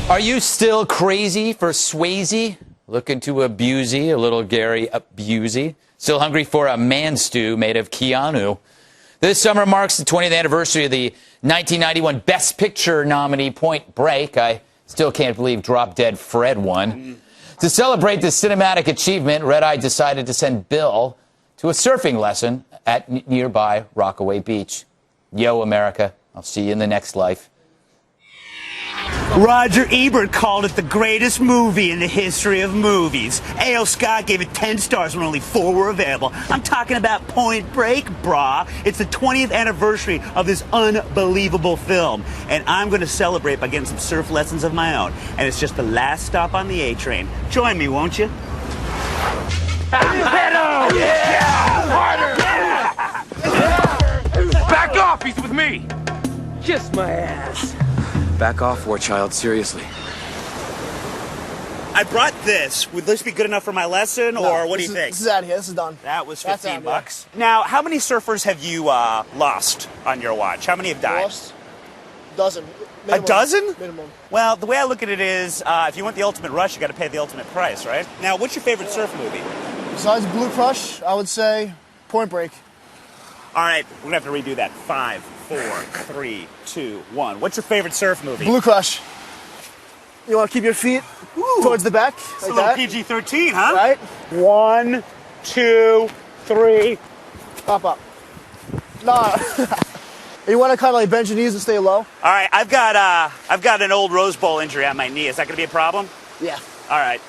Are you still crazy for Swayze? Looking to abusey, a little Gary abusey. Still hungry for a man stew made of Keanu? This summer marks the 20th anniversary of the 1991 Best Picture nominee Point Break. I still can't believe Drop Dead Fred won. To celebrate this cinematic achievement, Red Eye decided to send Bill to a surfing lesson at nearby Rockaway Beach. Yo, America, I'll see you in the next life. Roger Ebert called it the greatest movie in the history of movies. A.O. Scott gave it 10 stars when only 4 were available. I'm talking about Point Break, brah. It's the 20th anniversary of this unbelievable film. And I'm going to celebrate by getting some surf lessons of my own. And it's just the last stop on the A train. Join me, won't you? Pedo! Yeah! Harder! Yeah! Back off! He's with me! Kiss my ass. Back off, war child, seriously. I brought this. Would this be good enough for my lesson, No, or what do you think? This is out of here. This is done. That was That's 15 out, bucks. Now, how many surfers have you lost on your watch? How many have died? Lost? Dozen. A Minimum. dozen? Minimum. Well, the way I look at it is, if you want the ultimate rush, you got to pay the ultimate price, right? Now, what's your favorite surf movie? Besides Blue Crush, I would say Point Break. All right, we're going to have to redo that. 5, 4, 3, 2, 1. What's your favorite surf movie? Blue Crush. You want to keep your feet towards the back, It's like a little that, PG-13, huh? right? 1, 2, 3. Pop up. No. You want to kind of like bend your knees and stay low? All right, I've got an old Rose Bowl injury on my knee. Is that going to be a problem? Yeah. All right.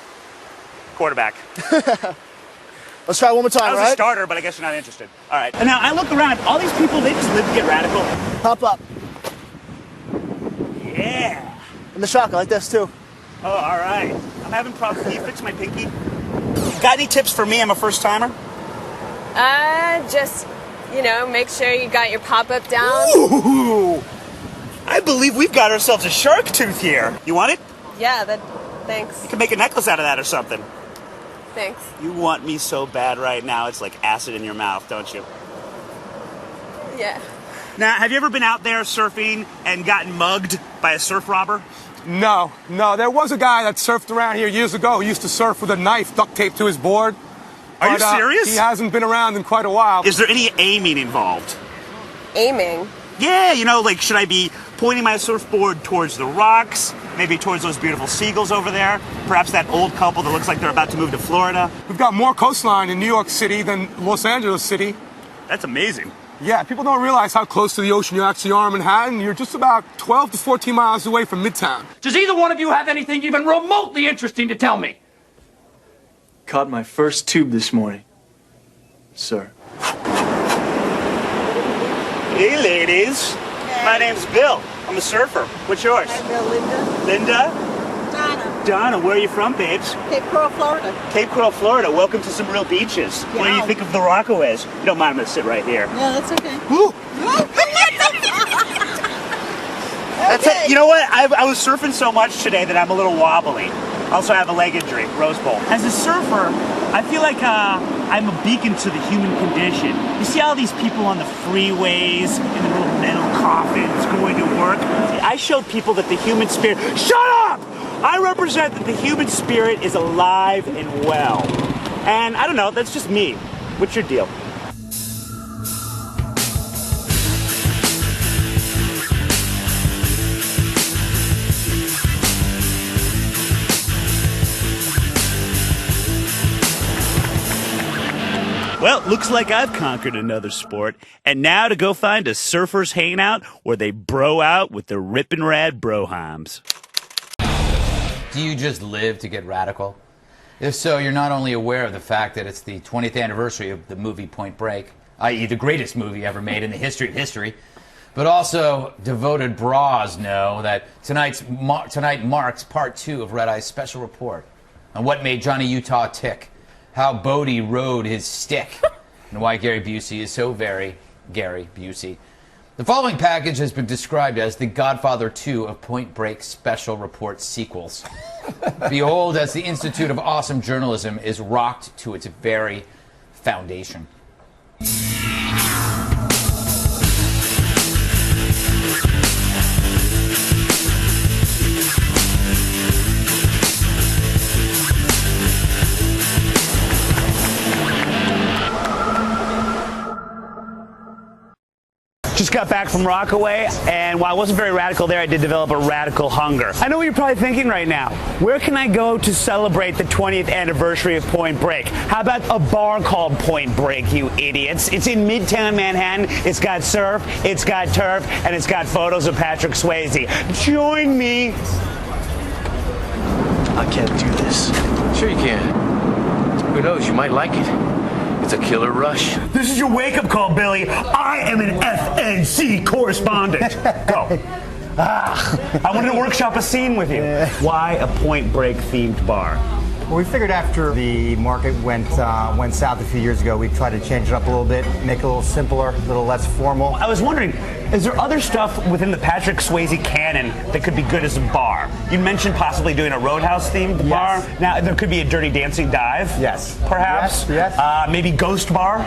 Quarterback. Let's try it one more time, I was right? a starter, but I guess you're not interested. All right. And now I look around. All these people, they just live to get radical. Pop up. Yeah. And the shotgun, like this too. Oh, all right. I'm having problems. Can you fix my pinky? Got any tips for me? I'm a first timer. Just, make sure you got your pop-up down. Ooh. I believe we've got ourselves a shark tooth here. You want it? Yeah, thanks. You can make a necklace out of that or something. Thanks. You want me so bad right now, it's like acid in your mouth, don't you? Yeah. Now, have you ever been out there surfing and gotten mugged by a surf robber? No. There was a guy that surfed around here years ago. He used to surf with a knife duct taped to his board. Are you serious? He hasn't been around in quite a while. Is there any aiming involved? Aiming? Yeah, like should I be pointing my surfboard towards the rocks, maybe towards those beautiful seagulls over there, perhaps that old couple that looks like they're about to move to Florida? We've got more coastline in New York City than Los Angeles City. That's amazing. Yeah, people don't realize how close to the ocean you actually are in Manhattan. You're just about 12 to 14 miles away from Midtown. Does either one of you have anything even remotely interesting to tell me? Caught my first tube this morning, sir. Hey, ladies. Hey. My name's Bill. I'm a surfer. What's yours? I'm Bill Linda. Linda? Donna. Donna, where are you from, babes? Cape Coral, Florida. Cape Coral, Florida. Welcome to some real beaches. What do you Yeah. think of the Rockaways? You don't mind, I'm going to sit right here. Yeah, that's okay. Woo! That's Okay. it. You know what? I was surfing so much today that I'm a little wobbly. Also, I have a leg injury, Rose Bowl. As a surfer, I feel like I'm a beacon to the human condition. You see all these people on the freeways in the little metal coffins going to work? I show people that the human spirit... Shut up! I represent that the human spirit is alive and well. And I don't know, that's just me. What's your deal? Well, looks like I've conquered another sport. And now to go find a surfer's hangout where they bro out with their rippin' rad brohams. Do you just live to get radical? If so, you're not only aware of the fact that it's the 20th anniversary of the movie Point Break, i.e. the greatest movie ever made in the history of history, but also devoted bras know that tonight marks part 2 of Red Eye's special report on what made Johnny Utah tick, how Bodhi rode his stick, and why Gary Busey is so very Gary Busey. The following package has been described as the Godfather 2 of Point Break special report sequels. Behold, as the Institute of Awesome Journalism is rocked to its very foundation. Just got back from Rockaway, and while I wasn't very radical there, I did develop a radical hunger. I know what you're probably thinking right now. Where can I go to celebrate the 20th anniversary of Point Break? How about a bar called Point Break, you idiots? It's in midtown Manhattan. It's got surf, it's got turf, and it's got photos of Patrick Swayze. Join me. I can't do this. Sure you can. Who knows, you might like it. It's a killer rush. This is your wake-up call, Billy. I am an FNC correspondent. Go. I wanted to workshop a scene with you. Why a Point Break themed bar? Well, we figured after the market went south a few years ago, we'd try to change it up a little bit, make it a little simpler, a little less formal. I was wondering, is there other stuff within the Patrick Swayze canon that could be good as a bar? You mentioned possibly doing a Roadhouse themed bar. Now, there could be a Dirty Dancing dive. Yes. Perhaps. Yes. Maybe Ghost Bar.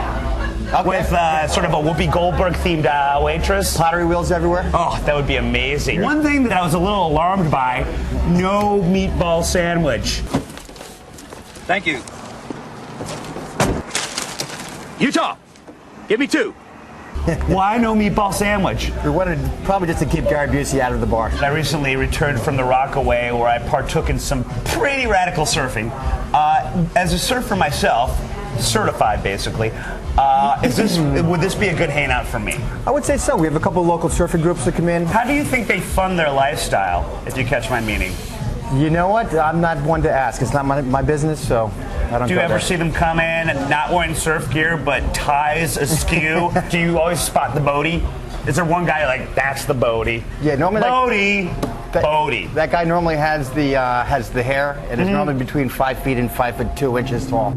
Okay. With sort of a Whoopi Goldberg themed waitress. Pottery wheels everywhere. Oh, that would be amazing. One thing that I was a little alarmed by, no meatball sandwich. Thank you. Utah, give me 2. Why no meatball sandwich? We wanted probably just to keep Gary Busey out of the bar. I recently returned from the Rockaway where I partook in some pretty radical surfing. As a surfer myself, certified basically, would this be a good hangout for me? I would say so. We have a couple of local surfing groups that come in. How do you think they fund their lifestyle, if you catch my meaning? You know what? I'm not one to ask. It's not my business, so I don't. Do you ever see them come in and not wearing surf gear but ties askew? Do you always spot the Bodhi? Is there one guy like, that's the Bodhi? Yeah, normally Bodhi. That guy normally has the hair, and is normally between 5 feet and 5'2" tall.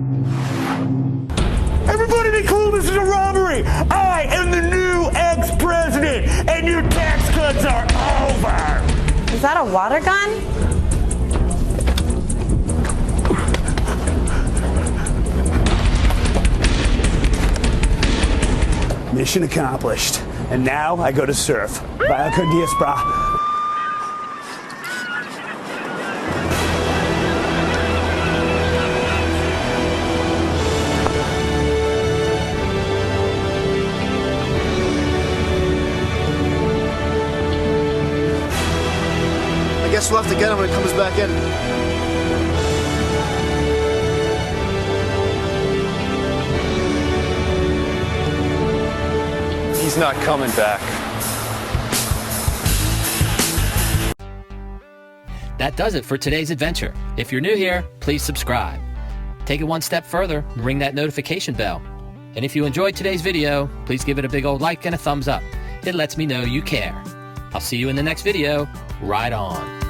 Everybody be cool, this is a robbery! I am the new ex-president, and your tax cuts are over! Is that a water gun? Mission accomplished. And now I go to surf. Vaya con Dios, brah. I guess we'll have to get him when he comes back in. He's not coming back. That does it for today's adventure. If you're new here, please subscribe. Take it one step further and ring that notification bell. And if you enjoyed today's video, please give it a big old like and a thumbs up. It lets me know you care. I'll see you in the next video. Ride on.